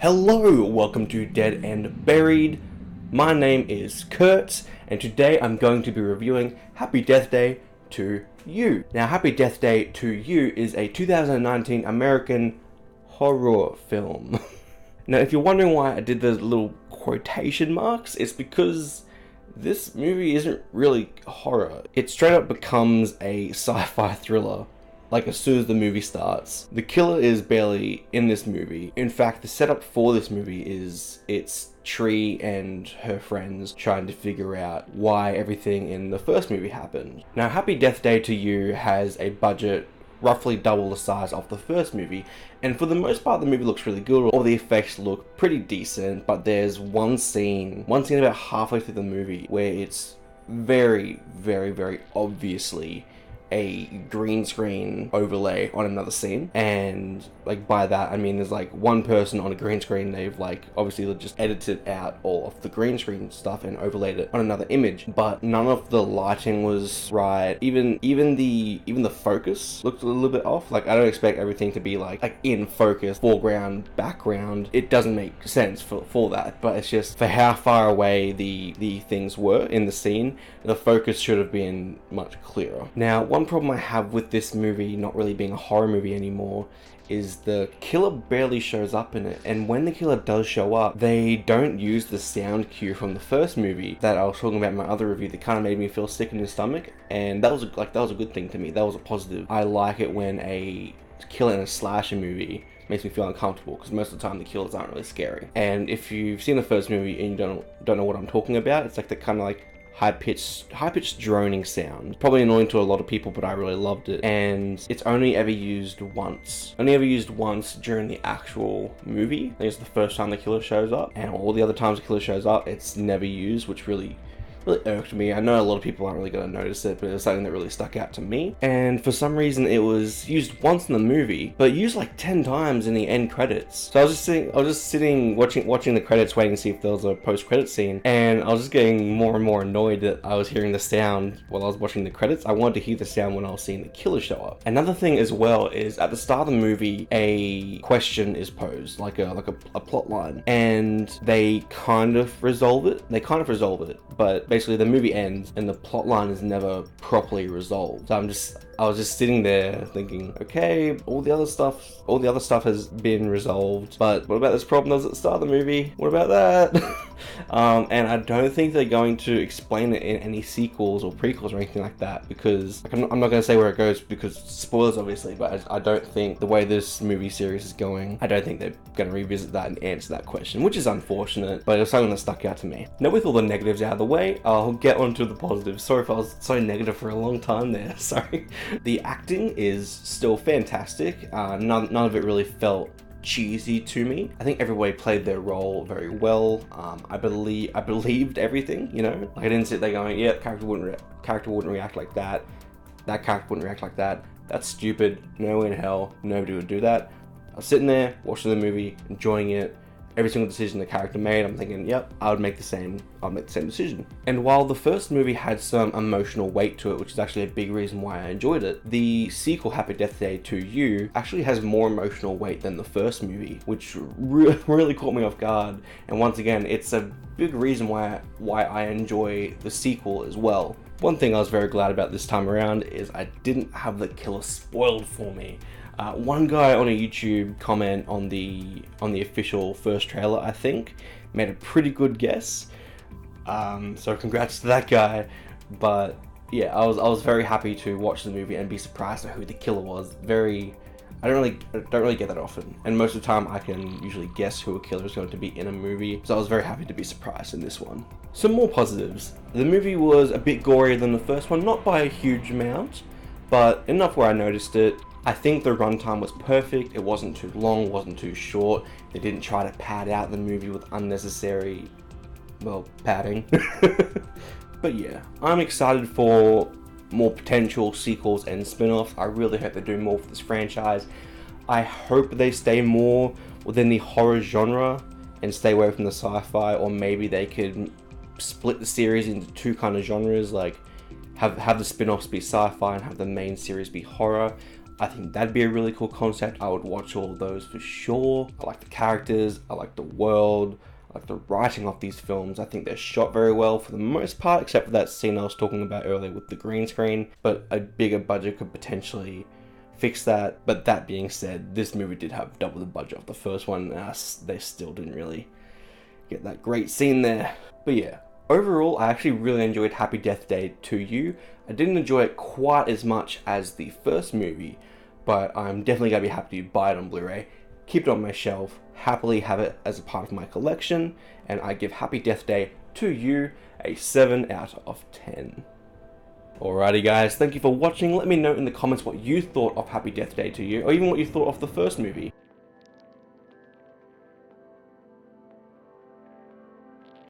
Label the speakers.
Speaker 1: Hello, welcome to Dead and Buried. My name is Kurt, and today I'm going to be reviewing Happy Death Day to You. Now, Happy Death Day to You is a 2019 American horror film. Now, if you're wondering why I did the little quotation marks, it's because this movie isn't really horror. It straight up becomes a sci-fi thriller. Like, as soon as the movie starts. The killer is barely in this movie. In fact, the setup for this movie is it's Tree and her friends trying to figure out why everything in the first movie happened. Now, Happy Death Day to You has a budget roughly double the size of the first movie, and for the most part the movie looks really good. All the effects look pretty decent, but there's one scene about halfway through the movie where it's very obviously a green screen overlay on another scene, and like by that I mean there's like one person on a green screen. They've like obviously just edited out all of the green screen stuff and overlaid it on another image, but none of the lighting was right. Even the focus looked a little bit off. Like, I don't expect everything to be like in focus, foreground, background. It doesn't make sense for that, but it's just for how far away the things were in the scene, the focus should have been much clearer. Now, one problem I have with this movie not really being a horror movie anymore is the killer barely shows up in it, and when the killer does show up, they don't use the sound cue from the first movie that I was talking about in my other review that kind of made me feel sick in the stomach, and that was a good thing to me. That was a positive. I like it when a killer in a slasher movie makes me feel uncomfortable, because most of the time the killers aren't really scary. And if you've seen the first movie and you don't know what I'm talking about, it's like the kind of like high-pitched droning sound. Probably annoying to a lot of people, but I really loved it. And it's only ever used once. During the actual movie. I think it's the first time the killer shows up, and all the other times the killer shows up, it's never used, which really irked me. I know a lot of people aren't really going to notice it, but it's something that really stuck out to me. And for some reason it was used once in the movie, but used like 10 times in the end credits. So I was just sitting watching the credits, waiting to see if there was a post-credit scene, and I was just getting more and more annoyed that I was hearing the sound while I was watching the credits. I wanted to hear the sound when I was seeing the killer show up. Another thing as well is at the start of the movie, a question is posed, like a plot line, and they kind of resolve it, but basically the movie ends and the plot line is never properly resolved. So I was just sitting there thinking, okay, all the other stuff has been resolved, but what about this problem that was at the start of the movie? What about that? And I don't think they're going to explain it in any sequels or prequels or anything like that, because like, I'm not going to say where it goes because spoilers obviously, but I don't think the way this movie series is going, I don't think they're going to revisit that and answer that question, which is unfortunate, but it was something that stuck out to me. Now, with all the negatives out of the way, I'll get onto the positives. Sorry if I was so negative for a long time there, sorry. The acting is still fantastic. None of it really felt cheesy to me. I think everybody played their role very well. I believed everything, you know? Like, I didn't sit there going, yeah, character wouldn't react like that. That character wouldn't react like that. That's stupid. No way in hell. Nobody would do that. I was sitting there, watching the movie, enjoying it. Every single decision the character made, I'm thinking, yep, I'd make the same decision. And while the first movie had some emotional weight to it, which is actually a big reason why I enjoyed it, the sequel, Happy Death Day to You, actually has more emotional weight than the first movie, which really caught me off guard. And once again, it's a big reason why I enjoy the sequel as well. One thing I was very glad about this time around is I didn't have the killer spoiled for me. One guy on a YouTube comment on the official first trailer, I think, made a pretty good guess. So congrats to that guy. But yeah, I was very happy to watch the movie and be surprised at who the killer was. I don't really get that often, and most of the time I can usually guess who a killer is going to be in a movie, so I was very happy to be surprised in this one. Some more positives. The movie was a bit gorier than the first one, not by a huge amount, but enough where I noticed it. I think the runtime was perfect. It wasn't too long, wasn't too short. They didn't try to pad out the movie with unnecessary, well, padding. But yeah, I'm excited for more potential sequels and spin-offs. I really hope they do more for this franchise. I hope they stay more within the horror genre and stay away from the sci-fi, or maybe they could split the series into two kind of genres, like have the spin-offs be sci-fi and have the main series be horror. I think that'd be a really cool concept. I would watch all of those for sure. I like the characters, I like the world, I like the writing of these films. I think they're shot very well for the most part, except for that scene I was talking about earlier with the green screen, but a bigger budget could potentially fix that. But that being said, this movie did have double the budget of the first one, and they still didn't really get that great scene there. But yeah, overall, I actually really enjoyed Happy Death Day to You. I didn't enjoy it quite as much as the first movie, but I'm definitely going to be happy to buy it on Blu-ray, keep it on my shelf, happily have it as a part of my collection, and I give Happy Death Day to You a 7 out of 10. Alrighty guys, thank you for watching. Let me know in the comments what you thought of Happy Death Day to You, or even what you thought of the first movie.